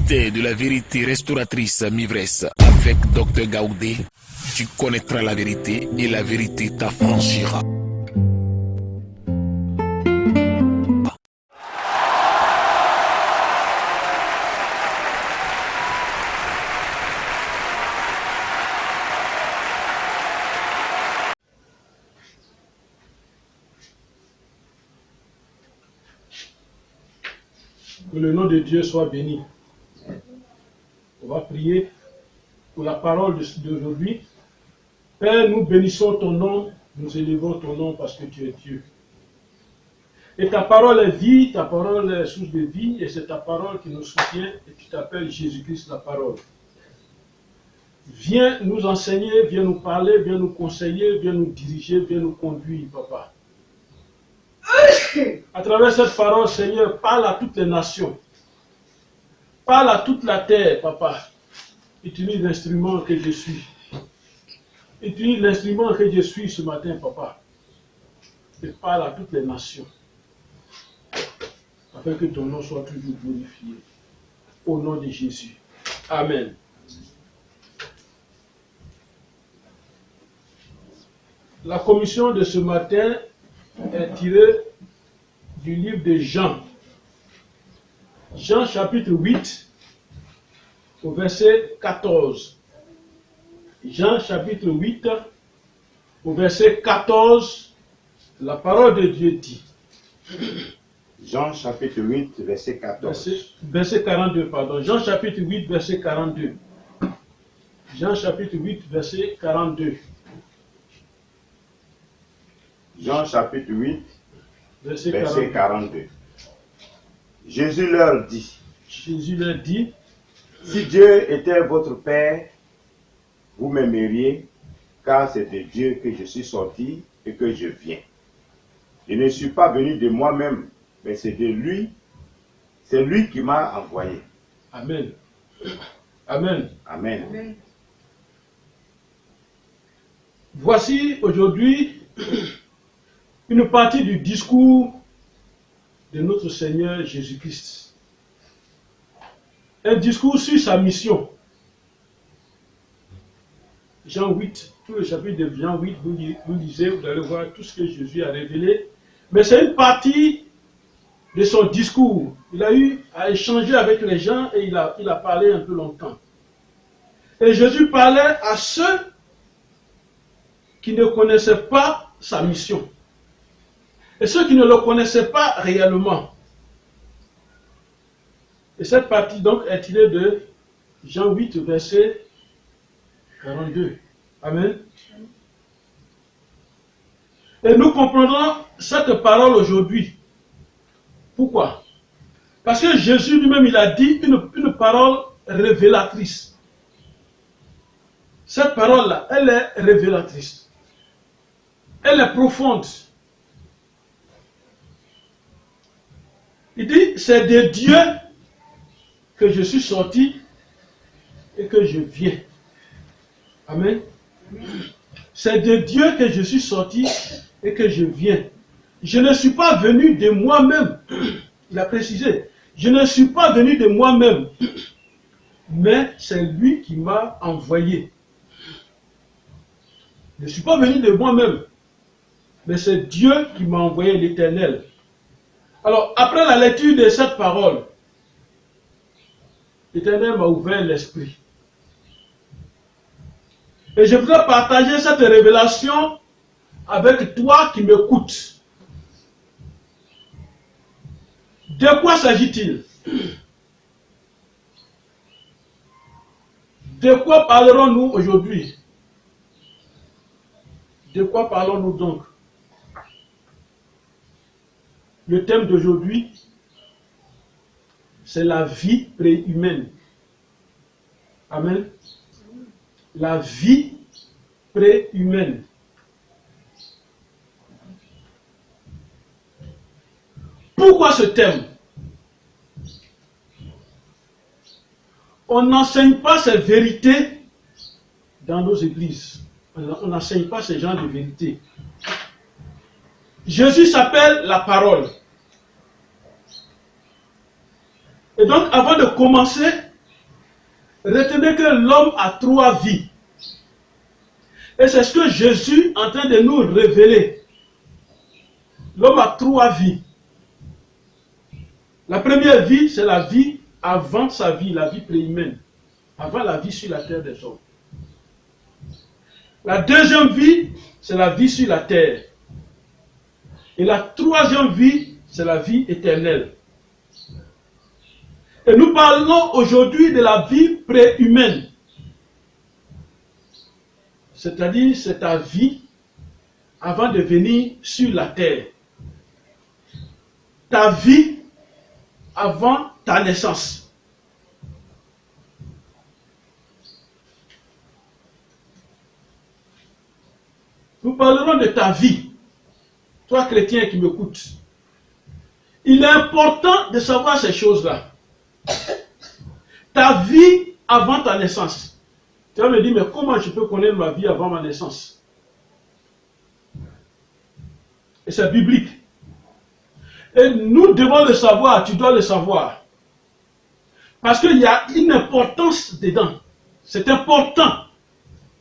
vérité de la vérité restauratrice Mivresse avec Dr Gaoudé. Tu connaîtras la vérité et la vérité t'affranchira. Que le nom de Dieu soit béni. On va prier pour la parole d'aujourd'hui. Père, nous bénissons ton nom, nous élevons ton nom parce que tu es Dieu. Et ta parole est vie, ta parole est source de vie, et c'est ta parole qui nous soutient, et tu t'appelles Jésus-Christ la parole. Viens nous enseigner, viens nous parler, viens nous conseiller, viens nous diriger, viens nous conduire, Papa. À travers cette parole, Seigneur, parle à toutes les nations. Parle à toute la terre, Papa. Utilise l'instrument que je suis. Utilise l'instrument que je suis ce matin, Papa. Et parle à toutes les nations. Afin que ton nom soit toujours glorifié. Au nom de Jésus. Amen. La commission de ce matin est tirée du livre de Jean. Jean chapitre 8, au verset 14. Jean chapitre 8, au verset 14, la parole de Dieu dit. Jean chapitre 8, verset 14. Verset 42, pardon. Jean chapitre 8, verset 42. Jean chapitre 8, verset 42. Jean chapitre 8, verset 42. Jésus leur dit. Jésus leur dit. Si Dieu était votre Père, vous m'aimeriez, car c'est de Dieu que je suis sorti et que je viens. Je ne suis pas venu de moi-même, mais c'est de lui. C'est lui qui m'a envoyé. Amen. Amen. Amen. Amen. Voici aujourd'hui une partie du discours de notre Seigneur Jésus-Christ. Un discours sur sa mission. Jean 8, tout le chapitre de Jean 8, vous lisez, vous allez voir tout ce que Jésus a révélé. Mais c'est une partie de son discours. Il a eu à échanger avec les gens et il a parlé un peu longtemps. Et Jésus parlait à ceux qui ne connaissaient pas sa mission. Et ceux qui ne le connaissaient pas réellement. Et cette partie donc est tirée de Jean 8, verset 42. Amen. Et nous comprendrons cette parole aujourd'hui. Pourquoi? Parce que Jésus lui-même, il a dit une parole révélatrice. Cette parole-là, elle est révélatrice. Elle est profonde. Il dit, c'est de Dieu que je suis sorti et que je viens. Amen. C'est de Dieu que je suis sorti et que je viens. Je ne suis pas venu de moi-même. Il a précisé. Je ne suis pas venu de moi-même. Mais c'est lui qui m'a envoyé. Je ne suis pas venu de moi-même. Mais c'est Dieu qui m'a envoyé, l'Éternel. Alors, après la lecture de cette parole, l'Éternel m'a ouvert l'esprit. Et je voudrais partager cette révélation avec toi qui m'écoutes. De quoi s'agit-il? De quoi parlerons-nous aujourd'hui? De quoi parlons-nous donc? Le thème d'aujourd'hui, c'est la vie préhumaine. Amen. La vie préhumaine. Pourquoi ce thème? On n'enseigne pas ces vérités dans nos églises. On n'enseigne pas ce genre de vérités. Jésus s'appelle la parole. Et donc, avant de commencer, Retenez que l'homme a 3 vies. Et c'est ce que Jésus est en train de nous révéler. L'homme a 3 vies. La première vie, c'est la vie avant sa vie, la vie préhumaine. Avant la vie sur la terre des hommes. La deuxième vie, c'est la vie sur la terre. Et la troisième vie, c'est la vie éternelle. Et nous parlons aujourd'hui de la vie préhumaine. C'est-à-dire, c'est ta vie avant de venir sur la terre. Ta vie avant ta naissance. Nous parlerons de ta vie. Toi, chrétien qui m'écoutes. Il est important de savoir ces choses-là. Ta vie avant ta naissance. Tu vas me dire, mais comment je peux connaître ma vie avant ma naissance? Et c'est biblique. Et nous devons le savoir, tu dois le savoir. Parce qu'il y a une importance dedans. C'est important.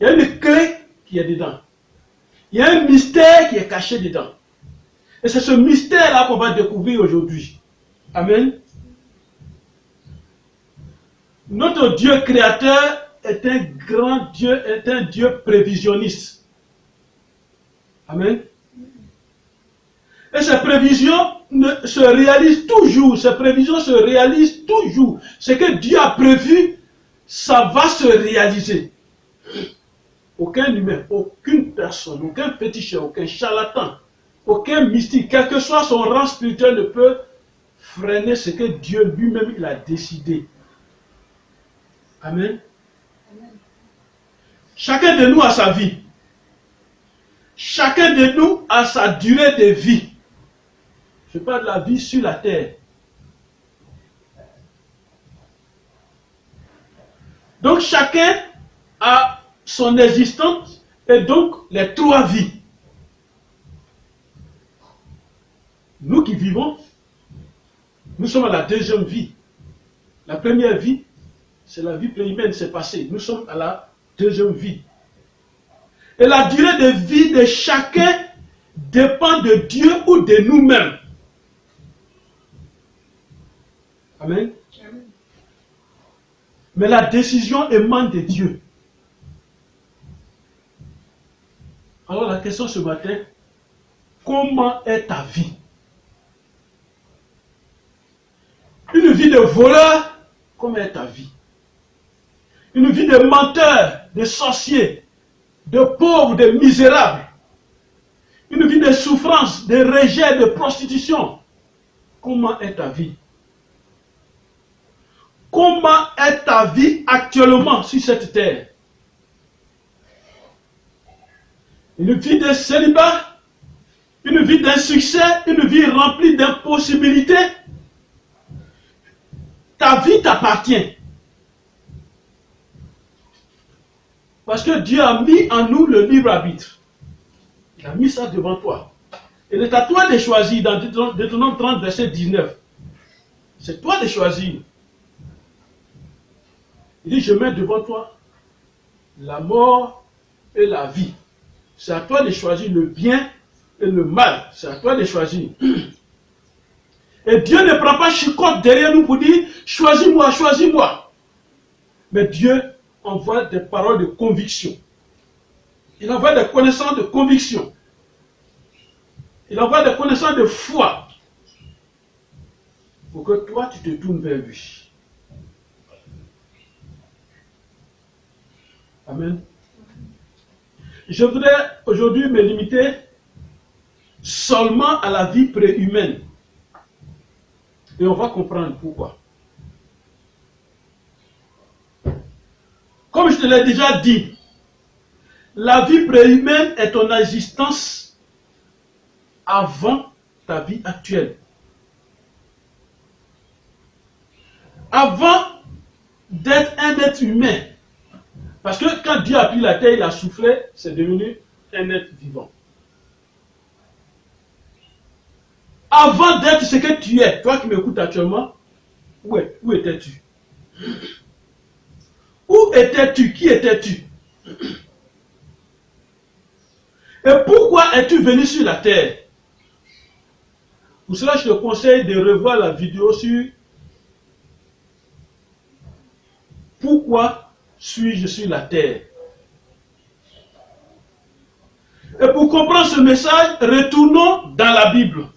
Il y a une clé qui est dedans. Il y a un mystère qui est caché dedans. Et c'est ce mystère-là qu'on va découvrir aujourd'hui. Amen. Notre Dieu créateur est un grand Dieu, est un Dieu prévisionniste. Amen. Et ces prévisions se réalisent toujours. Ces prévisions se réalisent toujours. Ce que Dieu a prévu, ça va se réaliser. Aucun humain, aucune personne, aucun féticheur, aucun charlatan, aucun mystique, quel que soit son rang spirituel, ne peut freiner ce que Dieu lui-même il a décidé. Amen. Chacun de nous a sa vie. Chacun de nous a sa durée de vie. Je parle de la vie sur la terre. Donc chacun a son existence et donc les 3 vies. Nous qui vivons, nous sommes à la deuxième vie. La première vie, c'est la vie préhumaine, c'est passé. Nous sommes à la deuxième vie. Et la durée de vie de chacun dépend de Dieu ou de nous-mêmes. Amen. Mais la décision émane de Dieu. Alors la question ce matin, comment est ta vie? Une vie de voleur, comment est ta vie? Une vie de menteur, de sorcier, de pauvre, de misérable. Une vie de souffrance, de rejet, de prostitution. Comment est ta vie? Comment est ta vie actuellement sur cette terre? Une vie de célibat, une vie d'insuccès, une vie remplie d'impossibilités. Ta vie t'appartient. Parce que Dieu a mis en nous le libre arbitre. Il a mis ça devant toi. Et c'est à toi de choisir dans Deutéronome 30, verset 19. C'est toi de choisir. Il dit, je mets devant toi la mort et la vie. C'est à toi de choisir le bien et le mal. C'est à toi de choisir. Et Dieu ne prend pas chicotte derrière nous pour dire, choisis-moi, choisis-moi. Mais Dieu envoie des paroles de conviction. Il envoie des connaissances de conviction. Il envoie des connaissances de foi. Pour que toi, tu te tournes vers lui. Amen. Je voudrais aujourd'hui me limiter seulement à la vie préhumaine. Et on va comprendre pourquoi. Comme je te l'ai déjà dit, la vie préhumaine est ton existence avant ta vie actuelle. Avant d'être un être humain. Parce que quand Dieu a pris la terre, il a soufflé, c'est devenu un être vivant. Avant d'être ce que tu es, toi qui m'écoutes actuellement, où étais-tu? étais-tu? Qui étais-tu? Et pourquoi es-tu venu sur la terre? Pour cela, je te conseille de revoir la vidéo sur pourquoi suis-je sur la terre. Et pour comprendre ce message, retournons dans la Bible.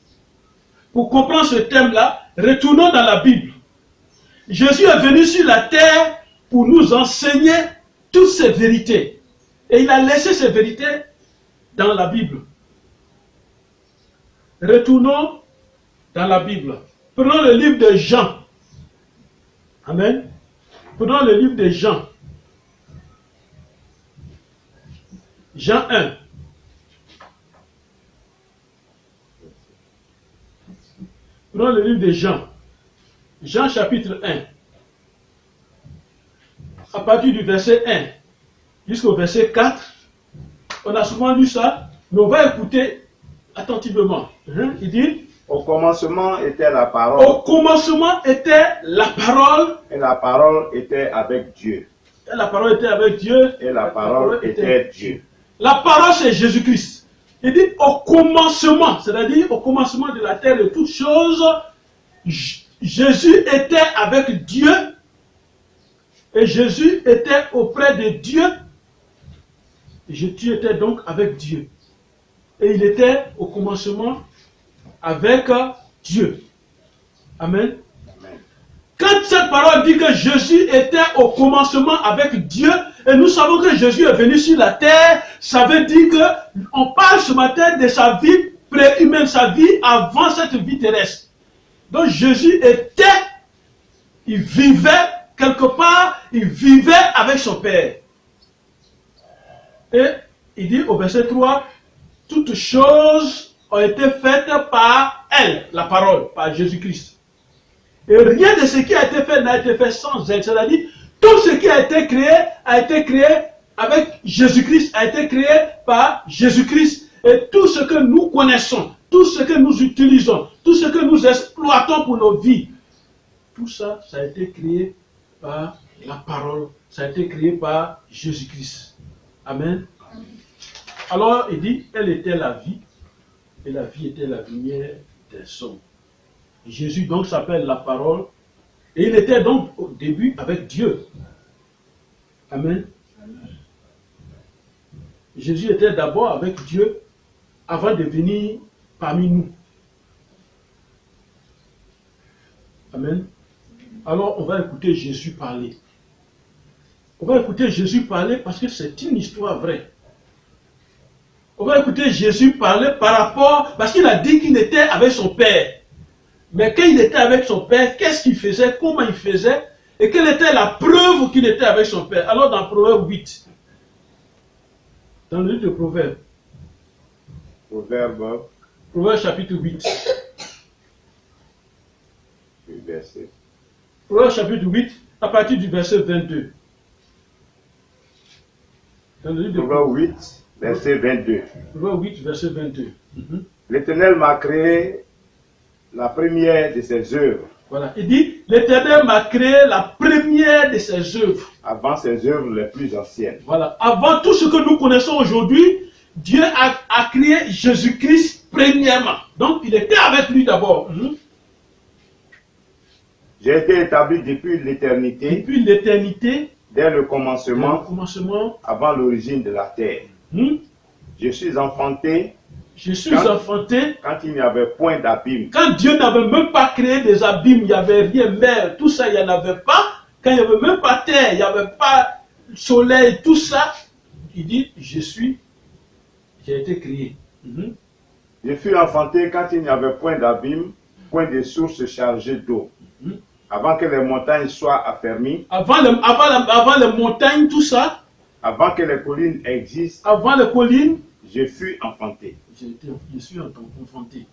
Pour comprendre ce thème-là, retournons dans la Bible. Jésus est venu sur la terre pour nous enseigner toutes ces vérités. Et il a laissé ces vérités dans la Bible. Retournons dans la Bible. Prenons le livre de Jean. Amen. Prenons le livre de Jean. Jean 1. Prenons le livre de Jean. Jean chapitre 1. À partir du verset 1 jusqu'au verset 4. On a souvent lu ça, mais on va écouter attentivement. Il dit, au commencement était la parole. au commencement était la parole. Et la parole était avec Dieu. Et la parole était avec Dieu. Et la parole était Dieu. La parole, c'est Jésus-Christ. Il dit au commencement, c'est-à-dire au commencement de la terre de toutes choses, Jésus était avec Dieu. Et Jésus était auprès de Dieu. Jésus était donc avec Dieu. Et il était au commencement avec Dieu. Amen. Amen. Quand cette parole dit que Jésus était au commencement avec Dieu, et nous savons que Jésus est venu sur la terre, ça veut dire qu'on parle ce matin de sa vie préhumaine, sa vie avant cette vie terrestre. Donc Jésus était, il vivait quelque part, il vivait avec son Père. Et il dit au verset 3, toutes choses ont été faites par elle, la parole, par Jésus-Christ. Et rien de ce qui a été fait n'a été fait sans elle. C'est-à-dire, tout ce qui a été créé avec Jésus-Christ, a été créé par Jésus-Christ. Et tout ce que nous connaissons, tout ce que nous utilisons, tout ce que nous exploitons pour nos vies, tout ça, ça a été créé par la parole, ça a été créé par Jésus-Christ. Amen. Alors, il dit, elle était la vie, et la vie était la lumière des hommes. Jésus donc s'appelle la parole, et il était donc au début avec Dieu. Amen. Jésus était d'abord avec Dieu avant de venir parmi nous. Amen. Alors, on va écouter Jésus parler. On va écouter Jésus parler parce que c'est une histoire vraie. On va écouter Jésus parler par rapport, parce qu'il a dit qu'il était avec son Père. Mais quand il était avec son Père, qu'est-ce qu'il faisait, comment il faisait, et quelle était la preuve qu'il était avec son Père. Alors dans Proverbe 8, dans le livre de Proverbe, Proverbe chapitre 8, Proverbe chapitre 8, à partir du verset 22. Dans le livre de Proverbe 8, verset 22. Proverbe 8, verset 22. L'Éternel m'a créé la première de ses œuvres. Voilà, il dit, l'Éternel m'a créé la première de ses œuvres. Avant ses œuvres les plus anciennes. Voilà, avant tout ce que nous connaissons aujourd'hui, Dieu a créé Jésus-Christ premièrement. Donc, il était avec lui d'abord. J'ai été établi depuis l'éternité. Depuis l'éternité, Dès le commencement, avant l'origine de la terre. Je suis enfanté. Quand il n'y avait point d'abîme. Quand Dieu n'avait même pas créé des abîmes, il n'y avait rien, mer, tout ça, il n'y en avait pas. Quand il n'y avait même pas terre, il n'y avait pas soleil, tout ça, il dit, j'ai été créé. Je fus enfanté quand il n'y avait point d'abîme, point de source chargée d'eau. Avant que les montagnes soient affermies. Avant les montagnes, tout ça. Avant que les collines existent. Avant les collines. Je fus enfanté. Je suis enfanté.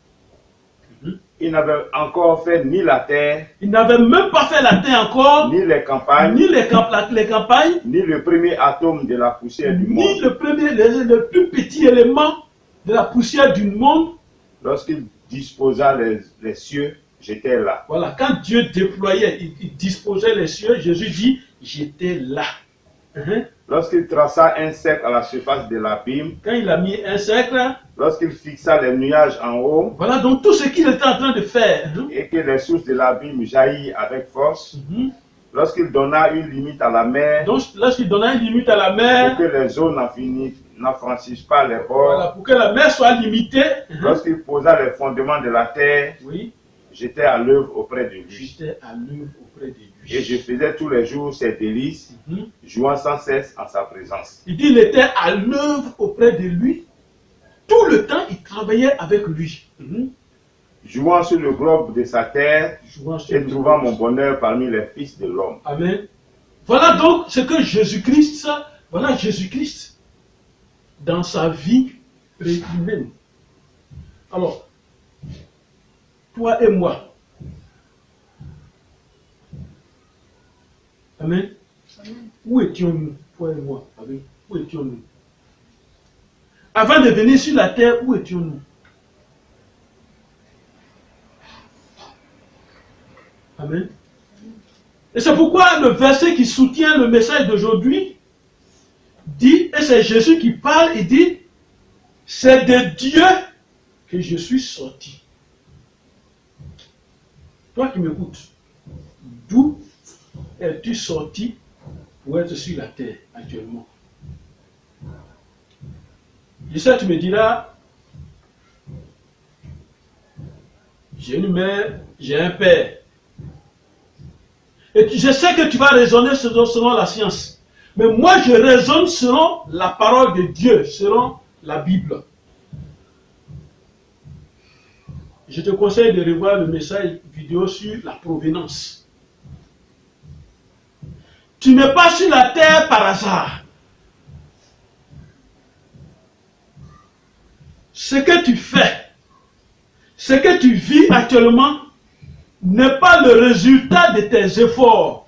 Il n'avait encore fait ni la terre. Il n'avait même pas fait la terre encore. Ni les campagnes. Ni les campagnes. Ni le premier atome de la poussière du monde. Ni le plus petit élément de la poussière du monde. Lorsqu'il disposa les cieux, j'étais là. Voilà, quand Dieu déployait, il disposait les cieux, Jésus dit, j'étais là. lorsqu'il traça un cercle à la surface de l'abîme, quand il a mis un cercle, lorsqu'il fixa les nuages en haut, voilà donc tout ce qu'il était en train de faire. et que les sources de l'abîme jaillissent avec force, lorsqu'il donna une limite à la mer, Donc lorsqu'il donna une limite à la pour mer, que les eaux n'en franchissent pas les bords, voilà, pour que la mer soit limitée, lorsqu'il posa les fondements de la terre, oui, j'étais à l'œuvre auprès de lui. j'étais à l'œuvre auprès de lui. Et je faisais tous les jours ses délices, jouant sans cesse en sa présence. Il dit il était à l'œuvre auprès de lui. Tout le temps, il travaillait avec lui. Jouant sur le globe de sa terre Jouant sur et le trouvant globe. mon bonheur parmi les fils de l'homme. Amen. Voilà donc ce que Jésus-Christ, voilà Jésus-Christ dans sa vie humaine. Alors, toi et moi. Amen. Où étions-nous, toi et moi? Amen. Où étions-nous? Avant de venir sur la terre, où étions-nous? Amen. Et c'est pourquoi le verset qui soutient le message d'aujourd'hui dit, et c'est Jésus qui parle, il dit, c'est de Dieu que je suis sorti. Toi qui m'écoutes, d'où es-tu sorti pour être sur la terre actuellement? Je sais, tu me diras, j'ai une mère, j'ai un père. Et je sais que tu vas raisonner selon la science. Mais moi, je raisonne selon la parole de Dieu, selon la Bible. Je te conseille de revoir le message vidéo sur la provenance. Tu n'es pas sur la terre par hasard. Ce que tu fais, ce que tu vis actuellement, n'est pas le résultat de tes efforts.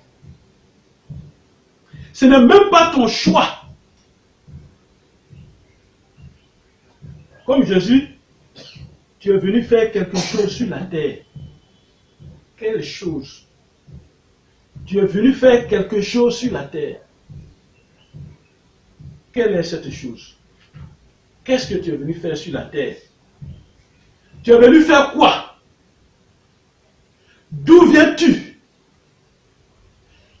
Ce n'est même pas ton choix. Comme Jésus, tu es venu faire quelque chose sur la terre. Quelle chose? Tu es venu faire quelque chose sur la terre. Quelle est cette chose? Qu'est-ce que tu es venu faire sur la terre? Tu es venu faire quoi? D'où viens-tu?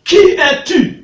Qui es-tu?